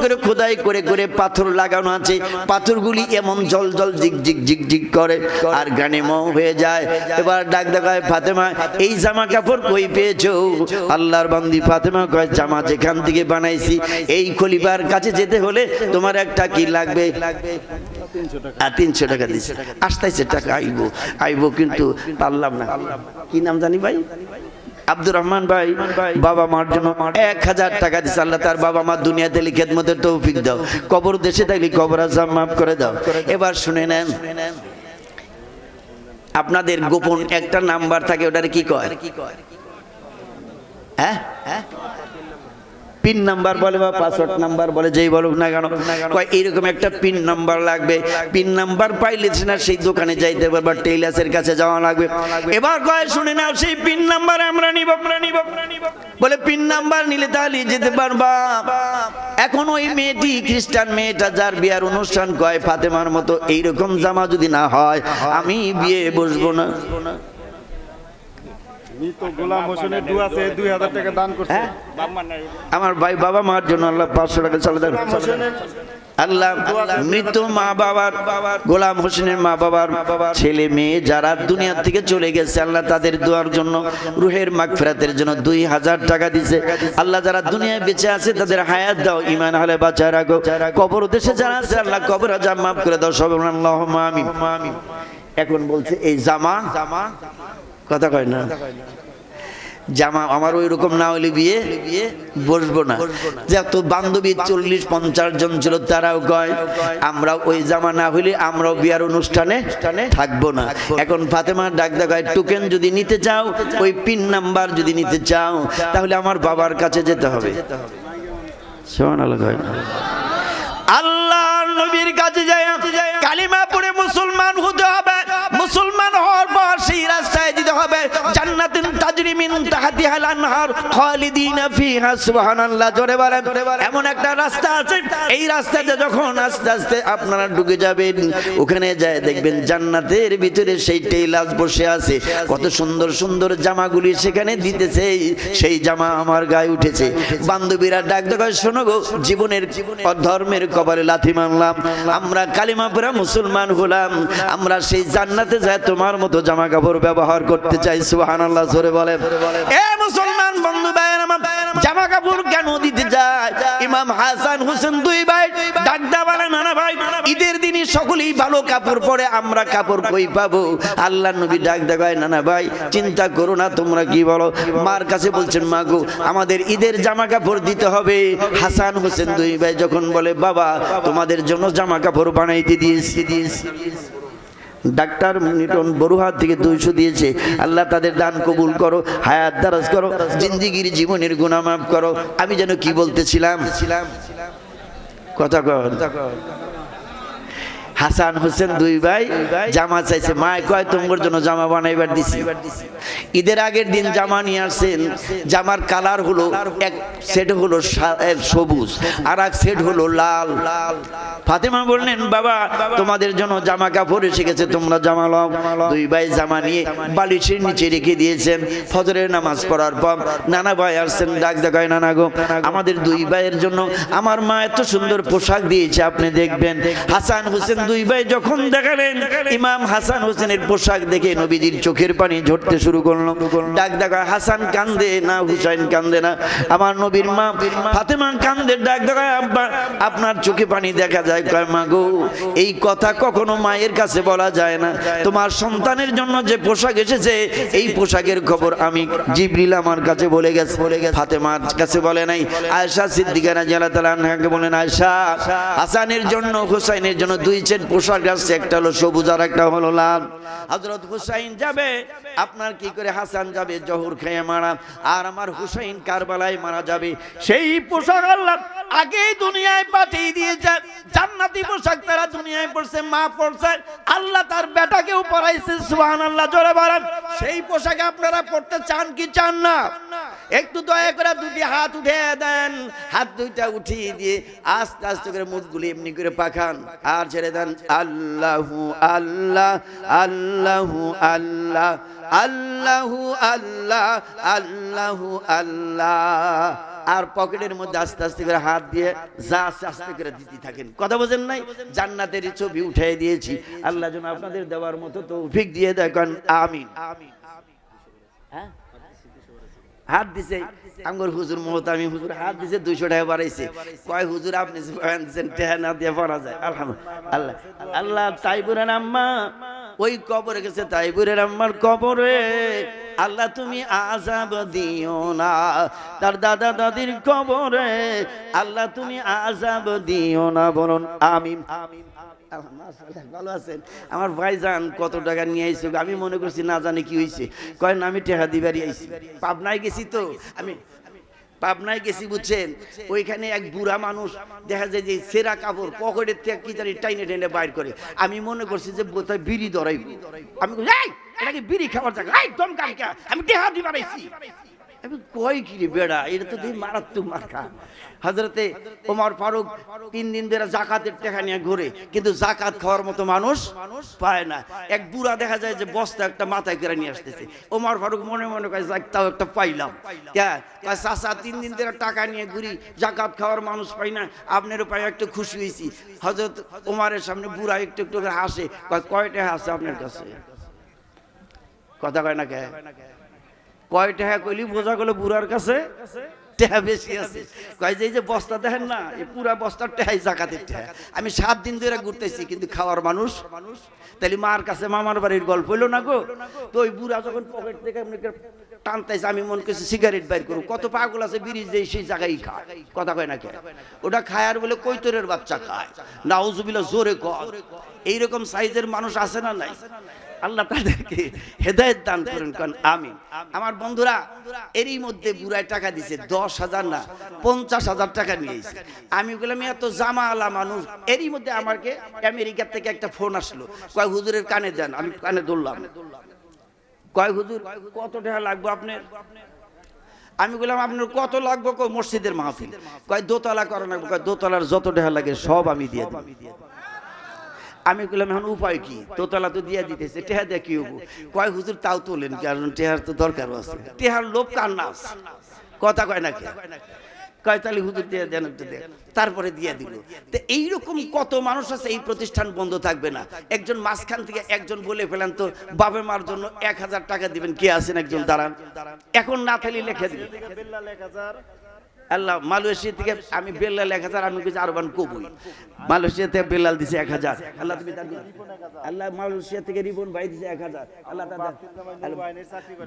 করে খোদাই করে করে পাথর লাগানো আছে, পাথরগুলি এমন জল জল জিগ জিগ জিগ জিগ করে আর গানে মও হয়ে যায়। এবার ডাক দেখায় ফাতেমা, এই জামা কাপড় কই পেয়েছো? আল্লাহর বান্দি ফাতেমা কয়, জামা যেখান থেকে বানাইছি এই খলিফার কাছে যেতে হলে তোমার একটা কি লাগবে? 300 টাকা দিচ্ছে। আসতেছে টাকা আইবো কিন্তু পারলাম না। কি নাম জানি ভাই? আব্দুর রহমান ভাই। বাবা মার জন্য 1000 টাকা দিচ্ছে। আল্লাহ তার বাবা মা দুনিয়াতে খেদমতের তৌফিক দাও, কবর দেশে থাকলে কবর আযাব মাফ করে দাও। এবার শুনে নেন, আপনাদের গোপন একটা নাম্বার থাকে, ওটারে কি কয়? হ্যাঁ, পিন নাম্বার বলে বা পাসওয়ার্ড নাম্বার বলে, যেই বলুক না কেন, কয় এইরকম একটা পিন নাম্বার লাগবে। পিন নাম্বার পাইলে না সেই দোকানে যাইতে পারবে, টেইলার্সের কাছে যাওয়া লাগবে। এবার কয় শুনে নাও, সেই পিন নাম্বার আমরা নিব। বলে পিন নাম্বার নিলে তাহলে যেতে পারবা। এখন ওই মেয়েটি, খ্রিস্টান মেয়েটা, যার বিয়ার অনুষ্ঠান, কয় ফাতেমার মতো এইরকম জামা যদি না হয় আমি বিয়ে বসবো না। আমার ভাই বাবা মার জন্য আল্লাহ 500 টাকা চালা দেন। আল্লাহ মৃত মা বাবার, গোলাম হোসেনের মা বাবার ছেলে মেয়ে যারা দুনিয়া থেকে চলে গেছে, আল্লাহ তাদের দোয়ার জন্য, রুহের মাগফিরাতের জন্য 2000 টাকা দিছে। আল্লাহ যারা দুনিয়ায় বেঁচে আছে তাদের হায়াত দাও, ঈমান হলে বাঁচায় রাখো। কবর দেশে যারা আছে আল্লাহ কবর আযাব মাফ করে দাও, সবাই বলেন আল্লাহুম্মা আমিন। এখন বলছে এই জামা, কথা কয় না, জামা আমার ওই রকম না হলে বিয়ে বসবো না। যত বান্ধবী 40-50 জন ছিল, তারাও কয় আমরা ওই জামা না হইলে আমরাও বিয়ার অনুষ্ঠানে থাকবো না। এখন ফাতেমা ডাক দেখায়, টোকেন যদি নিতে চাও, ওই পিন নাম্বার যদি নিতে চাও, তাহলে আমার বাবার কাছে যেতে হবে। সুবহানাল্লাহ। আল্লাহর নবীর কাছে যায় কালিমা পড়ে মুসলমান হতে হবে। মুসলমান হওয়ার পর সেই রাস্তায় যেতে হবে, জান্নাতুন তাজরি মিন তাহতিহাল আনহার খালিদিনা ফিহা। সুবহানাল্লাহ, জোরে বলেন। এমন একটা রাস্তা আছে, এই রাস্তাতে যখন আস্তে আস্তে আপনারা ঢুকে যাবেন, ওখানে যায় দেখবেন জান্নাতের ভিতরে সেই টেইলার্স বসে আছে, কত সুন্দর সুন্দর জামাগুলি সেখানে দিতেছে। সেই জামা আমার গায়ে উঠেছে। বান্ধবীরা ডাক দেয়, শোনো গো, জীবনের ধর্মের কবরে লাথি মারলাম, আমরা কালিমা পড়ে মুসলমান হলাম, আমরা সেই জান্নাতে যায় তোমার মতো জামা কাপড় ব্যবহার করতে চাই। সুবহানাল্লাহ, জোরে বলেন। এ মুসলমান বন্ধু ভাইয়েরা, জামা কাপড় কেন দিতে যায়? ইমাম হাসান হোসেন দুই ভাই ডাক দেয়া বলে, নানা ভাই, ঈদের দিনই সকলেই ভালো কাপড় পরে, আমরা কাপড় কই পাবো? আল্লাহ নবী ডাক দেয়, নানা ভাই চিন্তা করো না, তোমরা কি বলো? মার কাছে বলছেন, মা গো আমাদের ঈদের জামা কাপড় দিতে হবে। হাসান হোসেন দুই ভাই যখন বলে, বাবা তোমাদের জন্য জামা কাপড় বানাইতে দিয়েছি। ডাক্তার নিটন বড়ুহাট থেকে 200 দিয়েছে। আল্লাহ তাদের দান কবুল করো, হায়াত দারাজ করো, জিন্দেগির জীবনের গুনাহ মাফ করো। আমি যেন কি বলতেছিলাম, কথা কর। হাসান হোসেন দুই ভাই জামা চাইছে, মা কয় তোমার জন্য জামা বানাইবার দিছি। ঈদের আগের দিন জামা নিয়ে আসছেন, জামার কালার হলো, এক সেট হলো সবুজ আর এক সেট হলো লাল। ফাতেমা বললেন, বাবা তোমাদের জন্য জামা কাপড় এসে গেছে, তোমরা জামা লও। দুই ভাই জামা নিয়ে বালিশের নিচে রেখে দিয়েছেন। ফজরের নামাজ পড়ার পর নানা ভাই আসছেন, ডাক দেখায়, নানা গো আমাদের দুই ভাইয়ের জন্য আমার মা এত সুন্দর পোশাক দিয়েছে, আপনি দেখবেন। হাসান হোসেন দুই ভাই যখন দেখালেন, ইমাম হাসান হোসেনের পোশাক দেখে নবীজির চোখের পানি ঝরতে শুরু করলো। ডাক দেখায়, হাসান কান্দে না, হুসাইন কান্দে না, আমার নবীর মা ফাতেমা কান্দে। ডাক দেখায়, আব্বা আপনার চোখে পানি দেখা যায়। কয়, মা গো এই কথা কখনো মায়ের কাছে বলা যায় না, তোমার সন্তানের জন্য যে পোশাক এসেছে এই পোশাকের খবর আমি জিবরিল আমার কাছে বলে গেছে। ফাতেমার কাছে বলে নাই। আয়েশা সিদ্দিকা রাদিয়াল্লাহু তাআলা আনহাকে বলেন, আয়েশা হাসানের জন্য হুসাইনের জন্য 2 সেট পোশাক আসছে, একটা হলো সবুজ আর একটা হলো লাল। হযরত হুসাইন যাবে, আপনার কি করে হাসান যাবে জহুর খেয়ে মারা, আর আমার হুসাইন কারবালায় মারা যাবে। সেই পোশাক আল্লাহ আগেই দুনিয়ায় পাঠিয়ে দিয়েছে। জান্নাতি পোশাক তারা দুনিয়ায় পড়ছে, মা পড়ছে, আল্লাহ তার বেটাকেও পরাইছে। সুবহানাল্লাহ, জোরে বলেন। সেই পোশাক আপনারা পড়তে চান কি চান না? একটু দয়া করে দুটি হাত উঠিয়ে দেন, হাত দুইটা উঠিয়ে দিয়ে আস্তে আস্তে করে মুখগুলি এমনি করে পাখান আর ছেড়ে দেন। আল্লাহু আল্লাহ, আল্লাহু আল্লাহ, আল্লাহু আল্লাহ, আল্লাহু আল্লাহ, আর পকেটের মধ্যে আস্তে আস্তে করে হাত দিয়ে যা আস্তে আস্তে করে দিতে থাকেন। কথা বোঝেন নাই? জান্নাতের ছবি উঠিয়ে দিয়েছি, আল্লাহ যেন আপনাদের দেওয়ার মতো তৌফিক দিয়ে দেখেন, আমিন। হ্যাঁ, হাত দিছে আমগর হুজুর মোহতামি হুজুর, হাত দিছে 200 টাকা বাড়াইছে। কয় হুজুর আপনি দিচ্ছেন টাকা না দিয়ে পড়া যায়? আলহামদুলিল্লাহ। আল্লাহ আল্লাহ তাইবুরের আম্মা ওই কবরে গেছে, তাইবুরের আম্মার কবরে আল্লাহ তুমি আযাব দিও না, তার দাদা দাদির কবরে আল্লাহ তুমি আযাব দিও না, বলুন আমিন। ভালো আছেন? আমার ভাইজান কত টাকা নিয়ে আইছো? আমি মনে করছি না জানি কি হয়েছে। কয় না আমি টাকা দিবারই আইছি। পাবনায় গেছি তো আমি, পাবনায় গেছি বুঝছেন, ওইখানে এক বুড়া মানুষ দেখা যায় যে সেরা কাপড় পকেটের থেকে কি জানি টাইনে টেনে বাইর করে। আমি মনে করছি যে বোধহয় বিড়ি ধরাই। আমি এটা কি বিড়ি খাবার জায়গা? একদম কালকা আমি টাকা দিবার আইছি। আমি কই কি রে বেড়া, এটা তো দেখি মারাত্মক মার্কা। হযরতে ওমর ফারুক 3 দিন ধরে জাকাতের টাকা নিয়ে ঘুরে, কিন্তু জাকাত খাওয়ার মতো মানুষ পায় না। এক বুড়া দেখা যায় যে বস্তা একটা মাথায় করে নিয়ে আসতেছে। ওমর ফারুক মনে মনে কয় যাক তাও একটা পাইলাম। চাচা 3 দিন ধরে টাকা নিয়ে ঘুরি, জাকাত খাওয়ার মানুষ পাই না, আপনারও পাই একটু খুশি হয়েছি। হযরত ওমরের সামনে বুড়া একটু একটু করে হাসে, কয় টাকা আছে আপনার কাছে? কথা কয় না কে? কয় টাকা কইলি বোঝা গেল বুড়ার কাছে টাকা বেশি আছে। কয় যে এই যে বস্তা দেখেন না, এই পুরা বস্তার টাকাই জাকাতের টাকা। আমি 7 দিন ধরে ঘুরতেছি কিন্তু খাওয়ার মানুষ। তাহলে মার কাছে মামার বাড়ির গল্প হইলো না গো? তো ওই বুড়া যখন পকেট থেকে টানতেছে, আমি মনে করছি সিগারেট বাইর করবো। কত পাগল আছে বিড়ি যে সেই জায়গায় খায়। কথা কয় না কে? ওটা খায় আর বলে কৈতরের বাচ্চা খায়। নাউজুবিল্লাহ, জোরে কর। এইরকম সাইজের মানুষ আছে না নাই? আল্লাহ তাদেরকে হেদায়েত দান করেন, কারণ আমিন। আমার বন্ধুরা, এরই মধ্যে বুড়ায় টাকা দিছে 10,000 না 50,000 টাকা নিয়েছে। আমি বললাম এত জামালা মানুষ। এরই মধ্যে আমাকে আমেরিকা থেকে একটা ফোন আসলো, কয় হুজুরের কানে দেন। আমি কানে ধরলাম, কয় হুজুর কত টাকা লাগবে আপনার? আমি বললাম আপনার কত লাগবে? কয় মসজিদের মাহফিল। কয় দোতলা করা লাগবে। কয় দোতলার যত টাকা লাগে সব আমি দিয়ে দেব। আমি বললাম এখন উপায় কি? দোতলা তো দিয়ে দিতেছে, টেহা দিয়ে কি হবো? কয় হুজুর তাও তোলেন, কারণ টেহার তো দরকার আছে। টেহার লোভ কার নাচ? কথা কয় নাকি? কয় তাহলে হুজুর দিয়ে দেন, তারপরে দিয়ে দিল। তো এইরকম কত মানুষ আছে, এই প্রতিষ্ঠান বন্ধ থাকবে না। একজন মাঝখান থেকে একজন বলে ফেলেন তো বাবা মার জন্য 1000 টাকা দিবেন, কে আছেন? একজন দাঁড়ান, এখন না থাকলে লিখে দিবেন। আল্লাহ মালয়েশিয়া থেকে আমি বেল্লাল 1000, আমি কিছু আরবান কবুই। মালয়েশিয়া থেকে বেল্লাল দিছে 1000। আল্লাহ তুমি আল্লাহ মালয়েশিয়া থেকে রিপন ভাই দিছে 1000। আল্লাহ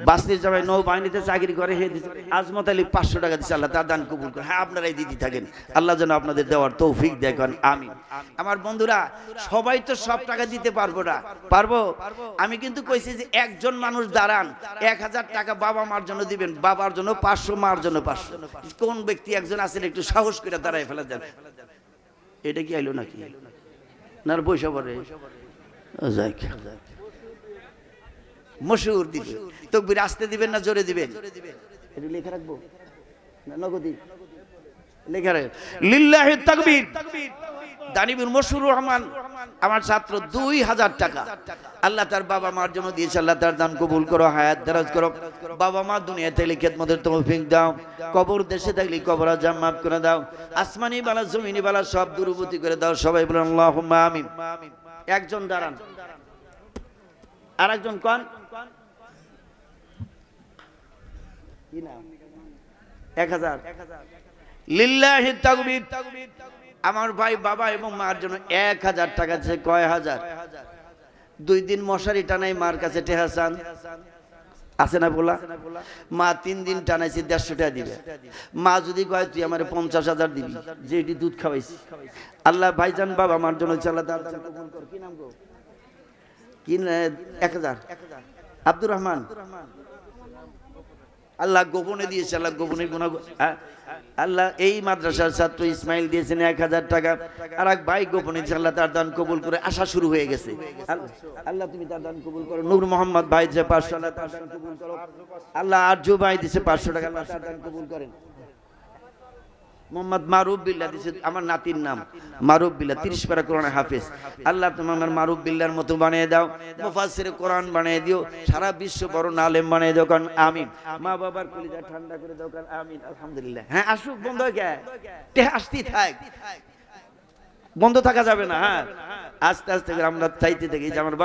বাস্তির জামাই নৌবাহিনীতে চাকরি করে, হে দিছে। আজমত আলী 500 টাকা দিছে, আল্লাহ তার দান কবুল করে। হ্যাঁ, আপনারাই দিতে থাকেন, আল্লাহ যেন আপনাদের দেওয়ার তৌফিক দেন, আমিন। আমার বন্ধুরা, সবাই তো সব টাকা দিতে পারবো না। পারবো? আমি কিন্তু কইছি যে একজন মানুষ দাঁড়ান, 1000 টাকা বাবা মার জন্য দিবেন, বাবার জন্য 500, মার জন্য 500। কোন ব্যক্তি একজন আছেন একটু সাহস করে দাঁড়ায় ফেলা দেন? এটা কি আইলো নাকি? না পয়সা পরে মশহুর দিবে। তকবীর আসতে দিবেন না জোরে দিবেন? এটা লেখা রাখবো না নগদি লেখা রাখবেন? লিল্লাহি তাকবীর। দানিবুল মশহুর রহমান আমার ছাত্র 2000 টাকা আল্লাহ তার বাবা মার জন্য দিয়েছে। আল্লাহ তার দান কবুল করো, হায়াত দারাজ করো। বাবা মা দুনিয়াতে খেদমতের তৌফিক দাও, কবর দেশে থাকলে কবর আযাব মাফ করে দাও, আসমানি বালা জমিনি বালা সব দূরবর্তী করে দাও। সবাই বলেন আল্লাহুম্মা আমিন। একজন দাঁড়ান, আরেকজন কোন? কি নাম? 1000। লিল্লাহি তাকবীর। আমার ভাই বাবা এবং মার জন্য 1000 টাকা দিয়েছে। কয় হাজার? 2 দিন মশারি টানাই মার কাছে টেহা চান, আছে না বলা? মা 3 দিন টানাইছি, 150 টাকা দিবে। মা যদি কয় তুই আমার 50,000 দিবি, যে এটি দুধ খাওয়াইছি। আল্লাহ ভাইজান বাবা মার জন্য আল্লাহ তার দান কবুল কর। কি নাম গো? কি 1000? আব্দুর রহমান। আল্লাহ গোপনে দিয়েছে, আল্লাহ গোপনে গুনাহ। আল্লাহ এই মাদ্রাসার ছাত্র ইসমাইল দিয়েছেন 1000 টাকা। আর এক ভাই গোপনে দিয়েছে, আল্লাহ তার দান কবুল করে। আশা শুরু হয়ে গেছে, আল্লাহ তুমি তার দান কবুল করো। নূর মোহাম্মদ ভাই দিয়েছে 500, আল্লাহ তার দান কবুল করো। আল্লাহ আরজু ভাই দিয়েছে 500 টাকা, আল্লাহ তার দান কবুল করেন। মোহাম্মদ মারুফ বিল্লাহ দিছে আমার নাতির নাম মারুফ বিল্লাহ 30 পারা কোরআন হাফেজ আল্লাহ তুমি আমার মারুফ বিল্লাহর মতো বানিয়ে দাও মুফাসসির কোরআন বানিয়ে দিও সারা বিশ্ব বড় আলেম বানিয়ে দাও কারণ আমিন মা বাবার কলিজা ঠান্ডা করে দাও কারণ আমিন আলহামদুলিল্লাহ হ্যাঁ আসুক বন্ধ হয়ে গেছে তে আসতেই থাক বন্ধ থাকা যাবে না হ্যাঁ আস্তে আস্তে আমরা চাইতে থাকি যে আমার